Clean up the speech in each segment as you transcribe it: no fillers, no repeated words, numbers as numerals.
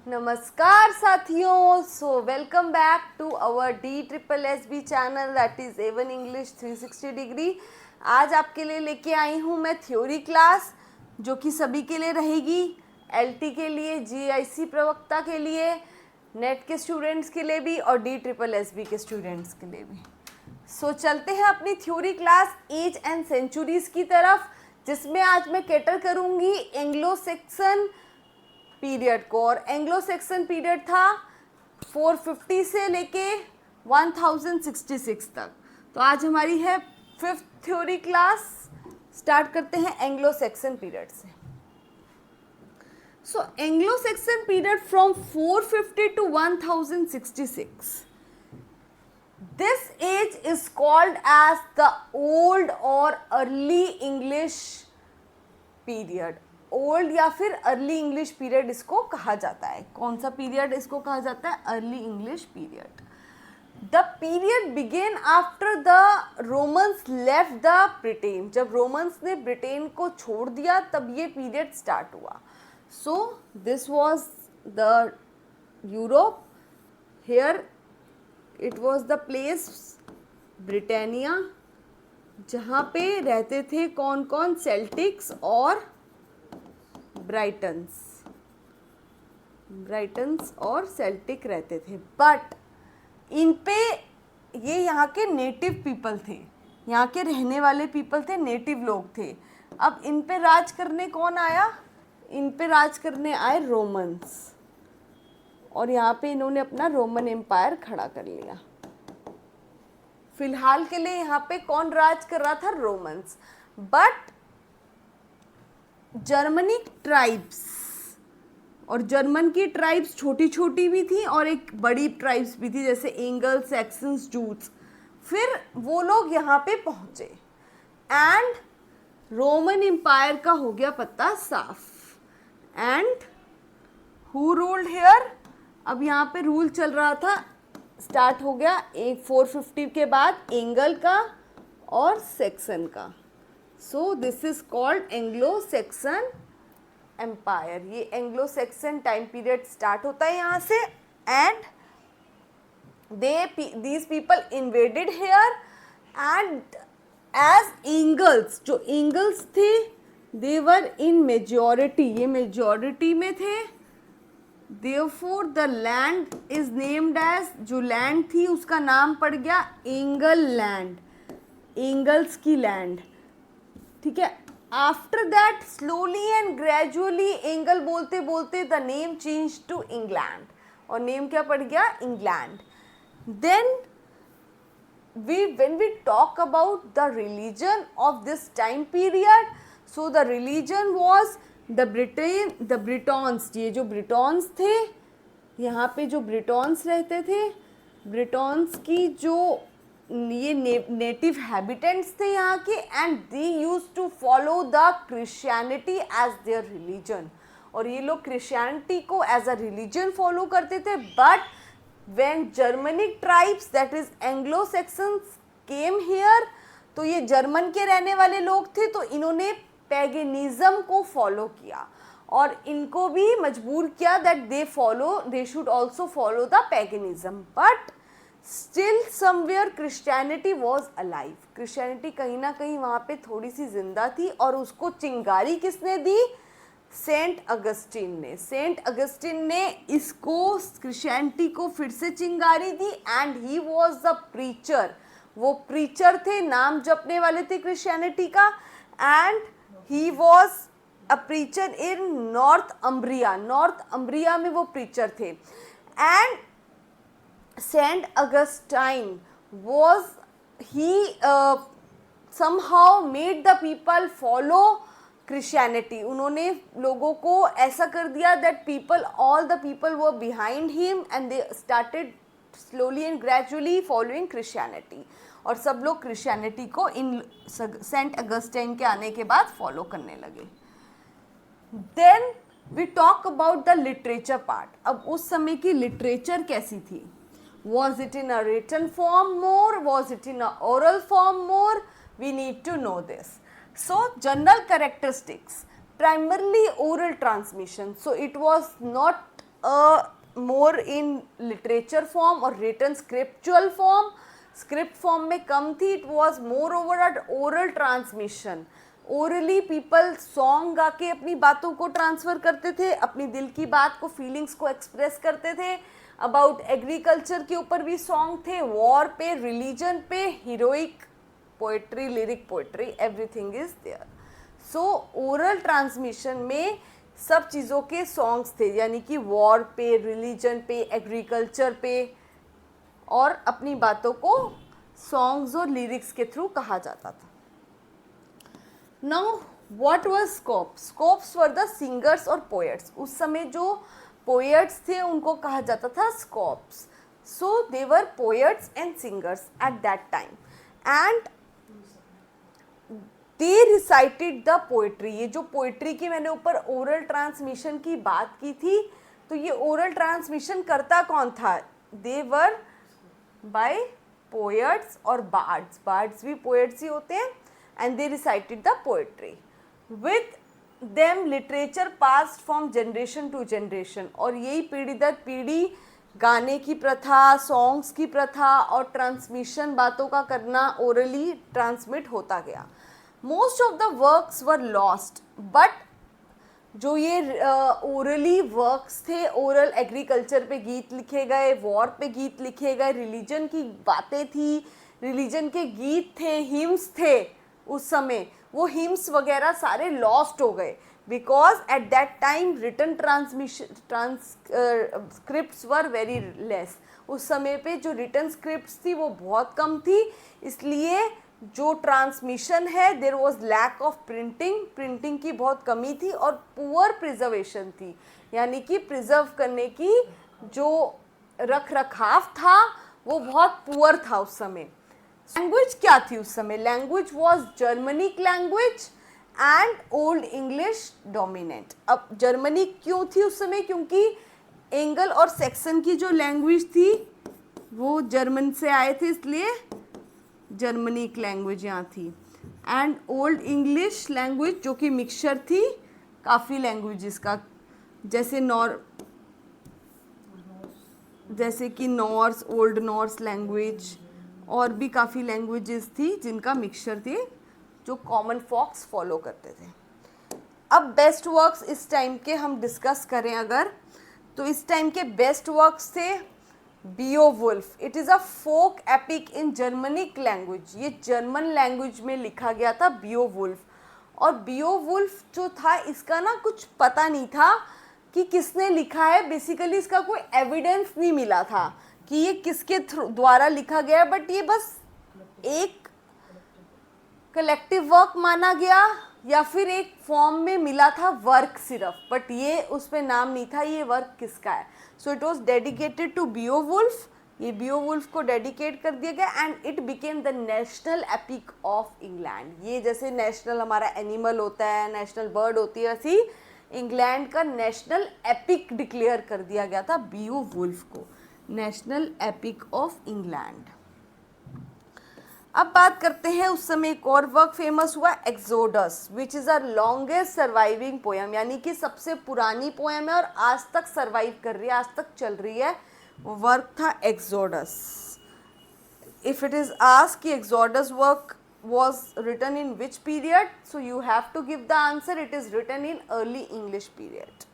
नमस्कार साथियों, so welcome back to our DSSB channel that is A1 English 360 degree. आज आपके लिए लेके आई हूँ मैं थ्योरी क्लास जो कि सभी के लिए रहेगी, LT के लिए, GIC प्रवक्ता के लिए, नेट के स्टूडेंट्स के लिए भी और DSSB के स्टूडेंट्स के लिए भी। सो चलते हैं अपनी theory class age and centuries की तरफ, जिसमें आज मैं कैटर करूँगी एंग्लो सेक्सन पीरियड को। और एंग्लो सेक्सन पीरियड था 450 से लेके 1066 तक। तो आज हमारी है 5th थ्योरी क्लास। स्टार्ट करते हैं एंग्लो सेक्सन पीरियड से। So Anglo Saxon period from 450 to 1066, this age is called as the old or early English period। Old या फिर अर्ली इंग्लिश पीरियड इसको कहा जाता है। कौन सा पीरियड इसको कहा जाता है? Early English period. The period began after the Romans left the Britain. जब रोमन्स ने ब्रिटेन को छोड़ दिया तब ये पीरियड स्टार्ट हुआ। So this was the Europe. Here it was the place Britannia, जहाँ पे रहते थे कौन कौन? सेल्टिक्स और ब्राइटन्स और सेल्टिक रहते थे। बट इन पे ये यहाँ के नेटिव पीपल थे, यहाँ के रहने वाले पीपल थे, नेटिव लोग थे। अब इन पे राज करने कौन आया? इन पे राज करने आए रोमन्स, और यहाँ पे इन्होंने अपना रोमन एम्पायर खड़ा कर लिया। फिलहाल के लिए यहाँ पे कौन राज कर रहा था? रोमन्स। बट जर्मनिक ट्राइब्स, और जर्मन की ट्राइब्स छोटी छोटी भी थी और एक बड़ी ट्राइब्स भी थी, जैसे एंगल्स, सैक्सन्स, जूट्स। फिर वो लोग यहाँ पे पहुँचे एंड रोमन एम्पायर का हो गया पत्ता साफ। And who ruled here? अब यहाँ पे रूल चल रहा था, स्टार्ट हो गया एक 450 के बाद एंगल का और सैक्सन का। So this is called Anglo Saxon empire. ये Anglo Saxon time period start होता है यहाँ से। And these people invaded here and as Angles, जो एंगल्स थे दे वर इन मेजॉरिटी, ये मेजॉरिटी में थे। Therefore the land is named as, जो लैंड थी उसका नाम पड़ गया एंगल लैंड, एंगल्स की लैंड। ठीक है। After that slowly and gradually, Angle बोलते बोलते the name change to England, और नेम क्या पड़ गया? England. Then when we talk about the religion of this time period, so the religion was the Britons। ये जो ब्रिटॉन्स थे, यहाँ पे जो ब्रिटॉन्स रहते थे, ब्रिटॉन्स की जो ये नेटिव हैबिटेंट्स थे यहाँ के, and they use to follow the Christianity as their religion. और ये लोग क्रिश्चियनिटी को एज अ रिलीजन फॉलो करते थे। But when Germanic tribes that is Anglo sections came here, तो ये जर्मन के रहने वाले लोग थे, तो इन्होंने पैगनिज्म को फॉलो किया और इनको भी मजबूर किया that they should also follow the paganism. But still somewhere Christianity was alive. Christianity कहीं ना कहीं वहाँ पे थोड़ी सी जिंदा थी, और उसको चिंगारी किसने दी? सेंट अगस्टिन ने। सेंट अगस्टिन ने इसको, क्रिश्चियनिटी को फिर से चिंगारी दी। And he was the preacher, वो प्रीचर थे, नाम जपने वाले थे क्रिश्चियनिटी का। And he was a preacher in Northumbria, Northumbria में वो प्रीचर थे। And Saint Augustine was, he somehow made the people follow Christianity। उन्होंने लोगों को ऐसा कर दिया that all the people were behind him and they started slowly and gradually following Christianity। और सब लोग क्रिश्चियनिटी को इन सेंट अगस्टाइन के आने के बाद फॉलो करने लगे। Then we talk about the literature part। अब उस समय की लिटरेचर कैसी थी? Was it in a written form more? Was it in a oral form more? We need to know this. So general characteristics, primarily oral transmission. So it was not more in literature form और written scriptural form. Script form में कम थी. It was more over at oral transmission. Orally people song गा के अपनी बातों को transfer करते थे, अपनी दिल की बात को, फीलिंग्स को एक्सप्रेस करते थे. अबाउट एग्रीकल्चर के ऊपर भी सॉन्ग थे, वॉर पे, रिलीजन पे, heroic poetry, lyric poetry, everything is there. So oral transmission में सब चीज़ों के सॉन्ग्स थे, यानी कि वॉर पे, रिलीजन पे, एग्रीकल्चर पे, और अपनी बातों को सॉन्ग्स और लिरिक्स के थ्रू कहा जाता था. Now what was scopes? Scopes were the singers और पोएट्स. उस समय जो पोएट्स थे उनको कहा जाता था scopes. So they were poets and singers eight that time, and they recited the poetry. ये जो पोएट्री की मैंने ऊपर ओरल ट्रांसमिशन की बात की थी, तो ये ओरल ट्रांसमिशन करता कौन था? दे वर बाय पोएट्स और बार्ड्स. बार्ड्स भी पोएट्स ही होते हैं. And they recited the poetry. With them literature passed from generation to generation. और यही पीढ़ी दर पीढ़ी गाने की प्रथा, सॉन्ग्स की प्रथा और ट्रांसमिशन, बातों का करना, ओरली ट्रांसमिट होता गया. Most of the works were lost, but जो ये ओरली वर्क्स थे, ओरल एग्रीकल्चर पे गीत लिखे गए, वॉर पे गीत लिखे गए, रिलीजन की बातें थी, रिलीजन के गीत थे, हिम्स थे उस समय, वो हिम्स वगैरह सारे लॉस्ट हो गए. Because at that time written transmission transcripts were very less. उस समय पे जो रिटन स्क्रिप्ट्स थी वो बहुत कम थी, इसलिए जो ट्रांसमिशन है, there was lack of printing. Printing की बहुत कमी थी और पुअर प्रिजर्वेशन थी, यानी कि प्रिजर्व करने की जो रख रखाव था वो बहुत पुअर था उस समय. लैंग्वेज क्या थी उस समय? Language was Germanic language and old English dominant. अब जर्मनिक क्यों थी उस समय? क्योंकि एंगल और सेक्सन की जो लैंग्वेज थी वो जर्मन से आए थे, इसलिए जर्मनिक लैंग्वेज यहाँ थी. एंड ओल्ड इंग्लिश लैंग्वेज जो कि मिक्सचर थी काफ़ी लैंग्वेजेस का, जैसे कि नॉर्स, ओल्ड नॉर्स लैंग्वेज, और भी काफ़ी लैंग्वेजेस थी जिनका मिक्सचर थे जो कॉमन फॉक्स फॉलो करते थे. अब बेस्ट वर्क्स इस टाइम के हम डिस्कस करें अगर, तो इस टाइम के बेस्ट वर्क्स थे Beowulf. It is a folk epic in Germanic language. ये जर्मन लैंग्वेज में लिखा गया था बियोवुल्फ. और बियोवुल्फ जो था, इसका ना कुछ पता नहीं था कि किसने लिखा है. बेसिकली इसका कोई एविडेंस नहीं मिला था कि ये किसके द्वारा लिखा गया है, बट ये बस एक कलेक्टिव वर्क माना गया या फिर एक फॉर्म में मिला था वर्क सिर्फ, बट ये उस पर नाम नहीं था ये वर्क किसका है. So it was dedicated to Beowulf. ये बियोवुल्फ को डेडिकेट कर दिया गया and it became the national epic of England. ये जैसे नेशनल हमारा एनिमल होता है, नेशनल बर्ड होती है, ऐसी इंग्लैंड का नेशनल एपिक डिक्लेयर कर दिया गया था बियोवुल्फ को, नेशनल एपिक ऑफ इंग्लैंड. अब बात करते हैं उस समय एक और वर्क फेमस हुआ, exodus, which is a longest surviving poem, यानी कि सबसे पुरानी पोएम है और आज तक सर्वाइव कर रही है, आज तक चल रही है. वो वर्क था Exodus. If it is asked कि Exodus work was written in which period, so you have to give the answer. It is written in early English period.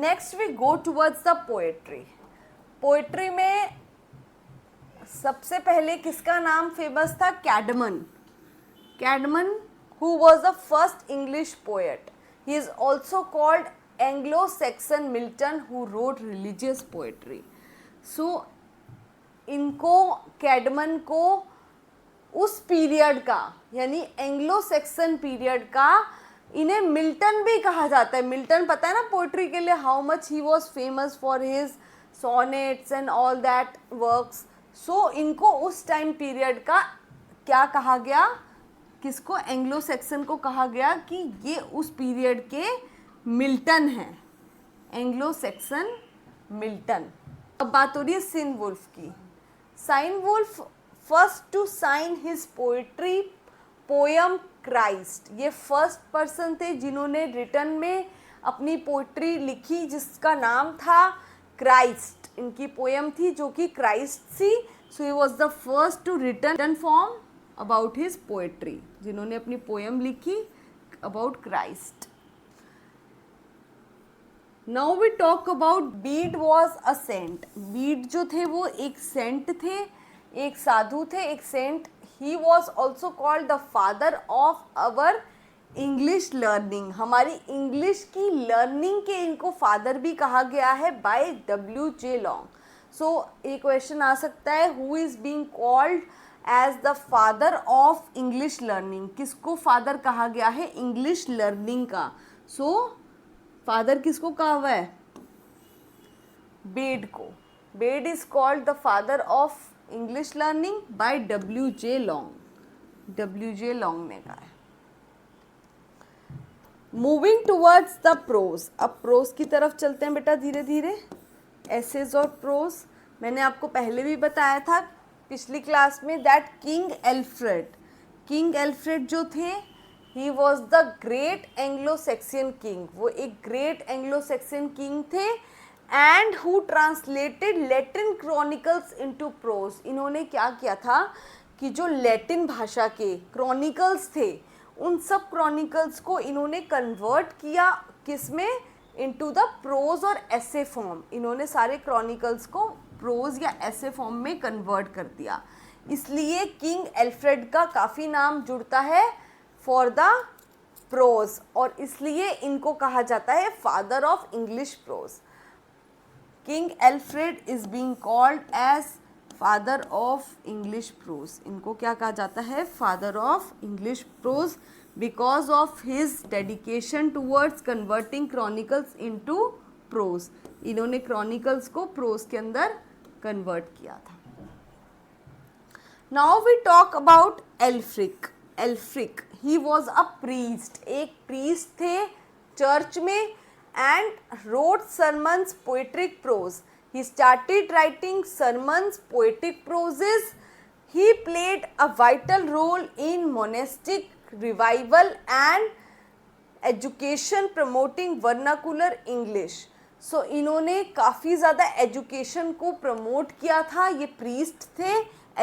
Next we go towards the poetry. Poetry में सबसे पहले किसका नाम famous था? कैडमन. कैडमन who was the first English poet. He is also called Anglo-Saxon Milton who wrote religious poetry. So इनको, कैडमन को उस period का, यानी एंग्लो सेक्सन पीरियड का, इन्हें मिल्टन भी कहा जाता है. मिल्टन पता है ना पोइट्री के लिए how much he was famous for his sonnets and all that works. So इनको उस टाइम पीरियड का क्या कहा गया? किसको? एंग्लो सेक्सन को कहा गया कि ये उस पीरियड के मिल्टन हैं, एंग्लो सेक्सन मिल्टन. अब बात हो रही है सीन वुल्फ की. Cynewulf first to sign his poetry poem Christ. ये फर्स्ट पर्सन थे जिन्होंने रिटर्न में अपनी पोइट्री लिखी जिसका नाम था क्राइस्ट। इनकी पोएम थी जो कि क्राइस्ट थी। So he was the first to written form about his poetry, जिन्होंने अपनी पोएम लिखी about Christ. Now we talk about Bede was a saint. Bede जो थे वो एक सेंट थे, एक साधु थे, एक saint. He was also called the father of our English learning. हमारी इंग्लिश की लर्निंग के इनको फादर भी कहा गया है बाय W.J. लॉन्ग। सो एक क्वेश्चन आ सकता है, who is being called as the father of English learning? किसको फादर कहा गया है इंग्लिश लर्निंग का? सो फादर किसको कहा हुआ है? बेड को। Bede is called the father of English learning by W.J. Long. W.J. Long ने कहा है। Moving towards the prose. अब प्रोज की तरफ चलते हैं बेटा धीरे धीरे। एसेज और प्रोज मैंने आपको पहले भी बताया था पिछली क्लास में दैट किंग एल्फ्रेड जो थे, he was the great Anglo Saxon king. वो एक ग्रेट एंग्लो सेक्सियन किंग थे and who translated Latin chronicles into prose. इन्होंने क्या किया था कि जो लैटिन भाषा के क्रॉनिकल्स थे उन सब क्रॉनिकल्स को इन्होंने कन्वर्ट किया किस में? इनटू द प्रोज और एसे फॉर्म। इन्होंने सारे क्रॉनिकल्स को प्रोज या एसे फॉर्म में कन्वर्ट कर दिया। इसलिए किंग एल्फ्रेड का काफ़ी नाम जुड़ता है फॉर द प्रोज और इसलिए इनको कहा जाता है father of English prose. King Alfred is being called as father of English prose. इनको क्या कहा जाता है? Father of English prose because of his dedication towards converting chronicles into prose. इन्होंने क्रॉनिकल्स को प्रोज के अंदर कन्वर्ट किया था। Now we talk about Aelfric. He was a priest. एक प्रीस्ट थे चर्च में and wrote sermons, poetic prose. He started writing sermons, poetic proses. He played a vital role in monastic revival and education, promoting vernacular English. So इन्होंने काफ़ी ज़्यादा education को promote किया था। ये प्रीस्ट थे,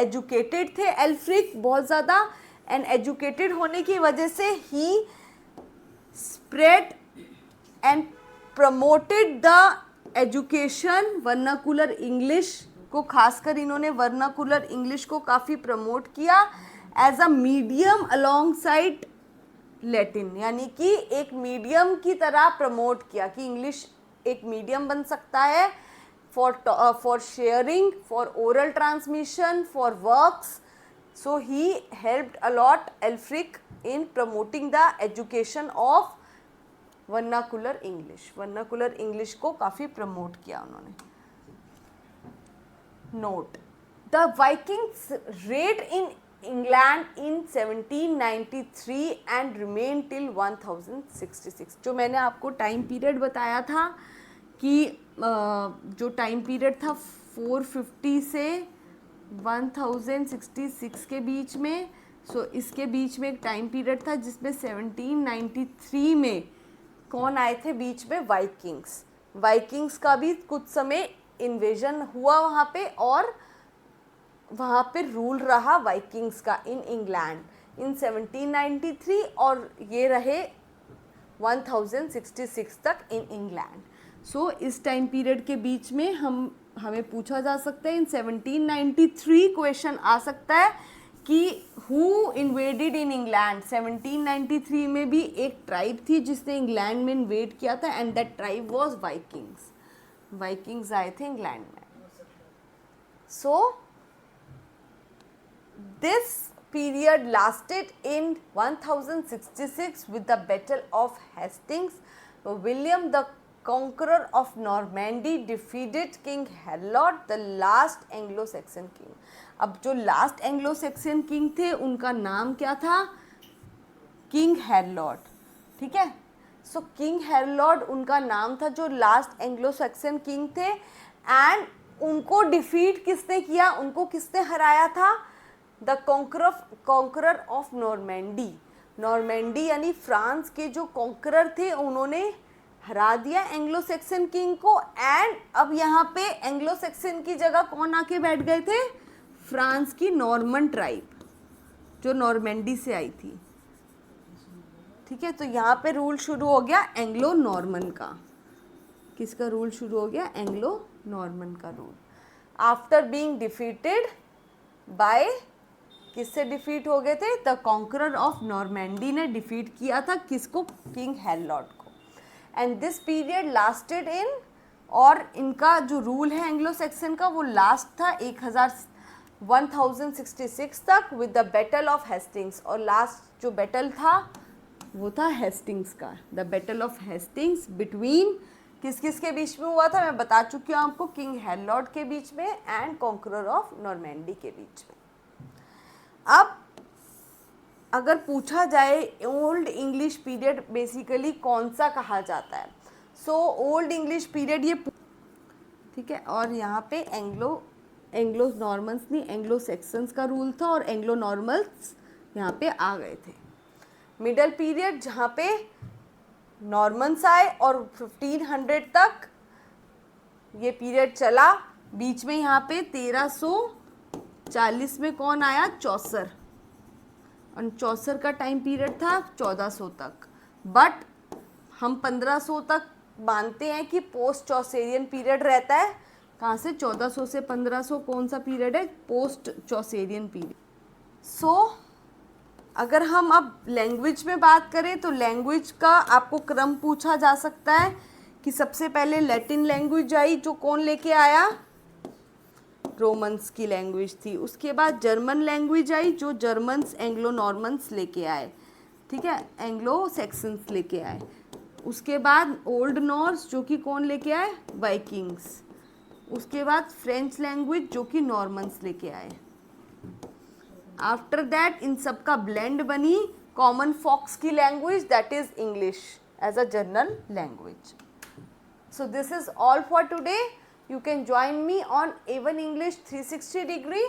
एजुकेटेड थे एल्फ्रिक बहुत ज़्यादा, एंड एजुकेटेड होने की वजह से ही spread and promoted the education vernacular English को। खासकर इन्होंने वर्नाकुलर इंग्लिश को काफ़ी प्रमोट किया as a medium alongside Latin, यानी कि एक मीडियम की तरह प्रमोट किया कि इंग्लिश एक मीडियम बन सकता है for sharing, for oral transmission, for works. So he helped a lot Aelfric in promoting the education of vernacular English. Vernacular English को काफ़ी प्रमोट किया उन्होंने. Note, the Vikings raid in England in 1793 and remain till 1066. जो मैंने आपको time period बताया था कि जो टाइम पीरियड था 450 से 1066 के बीच में. सो इसके बीच में एक टाइम पीरियड था जिसमें 1793 में कौन आए थे बीच में? वाइकिंग्स. वाइकिंग्स का भी कुछ समय इन्वेजन हुआ वहाँ पे और वहाँ पे रूल रहा वाइकिंग्स का इन इंग्लैंड इन 1793 और ये रहे 1066 तक इन इंग्लैंड. सो इस टाइम पीरियड के बीच में हमें पूछा जा सकता है इन 1793 क्वेश्चन आ सकता है कि हु इन्वेडेड इन इंग्लैंड. 1793 में भी एक ट्राइब थी जिसने इंग्लैंड में इन्वेड किया था and that tribe was Vikings. Vikings आए थे इंग्लैंड में. सो this period lasted in 1066 with the Battle of Hastings. William the Conqueror of Normandy defeated King Harold, the last Anglo-Saxon king. अब जो लास्ट एंग्लो सैक्सन किंग थे उनका नाम क्या था? King Harold. ठीक है. सो किंग हैरोल्ड उनका नाम था जो लास्ट एंग्लो सैक्सन किंग थे. एंड उनको डिफीट किसने किया? उनको किसने हराया था? The conqueror of Normandy. Normandy यानी फ्रांस के जो कॉन्करर थे उन्होंने हरा दिया एंग्लो सेक्सन किंग को, एंड अब यहाँ पे एंग्लो सेक्सन की जगह कौन आके बैठ गए थे? फ्रांस की नॉर्मन ट्राइब जो नॉर्मेंडी से आई थी। ठीक है, तो यहाँ पे रूल शुरू हो गया एंग्लो नॉर्मन का। किसका रूल शुरू हो गया? एंग्लो नॉर्मन का rule. After being defeated by, किससे डिफीट हो गए थे? द कॉन्करर ऑफ नॉर्मेंडी ने डिफीट किया था किसको? किंग हेलॉट को। एंड दिस पीरियड लास्टेड इन, और इनका जो रूल है एंग्लो सेक्सन का वो लास्ट था 1066 तक with the battle of Hastings. और लास्ट जो बैटल था वो था हेस्टिंग्स का। The battle of Hastings between किस किस के बीच में हुआ था? मैं बता चुकी हूँ आपको, किंग हेलॉट के बीच में एंड कॉन्करर ऑफ नॉर्मेंडी के बीच में। अब अगर पूछा जाए ओल्ड इंग्लिश पीरियड बेसिकली कौन सा कहा जाता है, सो ओल्ड इंग्लिश पीरियड ये, ठीक है, और यहाँ पे एंग्लो नॉर्मन्स नहीं, एंग्लो सेक्सन्स का रूल था और एंग्लो नॉर्मल्स यहाँ पे आ गए थे। मिडल पीरियड जहाँ पे नॉर्मन्स आए और 1500 तक ये पीरियड चला। बीच में यहाँ पे 1340 में कौन आया? चौसर, और चौसर का टाइम पीरियड था 1400 तक। बट हम 1500 तक मानते हैं कि पोस्ट चौसेरियन पीरियड रहता है। कहाँ से? 1400 से 1500 कौन सा पीरियड है? Post चौसेरियन period. सो अगर हम अब लैंग्वेज में बात करें तो लैंग्वेज का आपको क्रम पूछा जा सकता है कि सबसे पहले लैटिन लैंग्वेज आई, जो कौन लेके आया? रोमन्स की लैंग्वेज थी। उसके बाद जर्मन लैंग्वेज आई जो जर्मन्स एंग्लो नॉर्मन्स लेके आए, ठीक है, एंग्लो सेक्सन्स लेके आए। उसके बाद ओल्ड नॉर्स जो कि कौन लेके आए? वाइकिंग्स। उसके बाद फ्रेंच लैंग्वेज जो कि नॉर्मन्स लेके आए। आफ्टर दैट इन सब का ब्लेंड बनी कॉमन फॉक्स की language, that is English as a general language. So this is all for today. You can join me on A1 English 360 degree